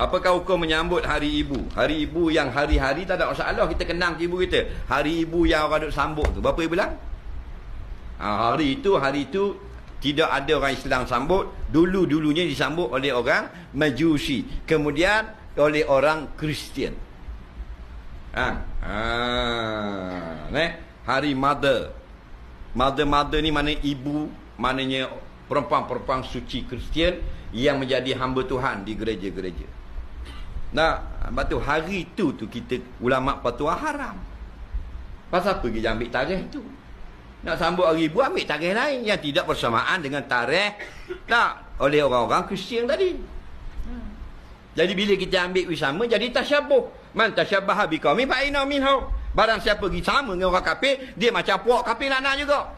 Apakah hukum menyambut hari ibu? Hari ibu yang hari-hari tak ada masalah, kita kenang ibu kita. Hari ibu yang orang duk sambut tu, berapa ibu bilang? Hari itu tidak ada orang Islam sambut. Dulunya disambut oleh orang Majusi, kemudian oleh orang Kristian. Hari mother ni mana ibu, maknanya perempuan-perempuan suci Kristian yang menjadi hamba Tuhan di gereja-gereja. Sebab tu hari tu kita ulama fatwa haram. Pasal apa kita ambil tarikh tu? Nak sambut hari ibu, ambil tarikh lain yang tidak bersamaan dengan tarikh oleh orang-orang Kristian tadi. Jadi bila kita ambil wisama, jadi tasyabuh. Man tasyabbaha biqaumin fa innahu minhum. Barang siapa pergi sama dengan orang kafir, dia macam puak kafir nak juga.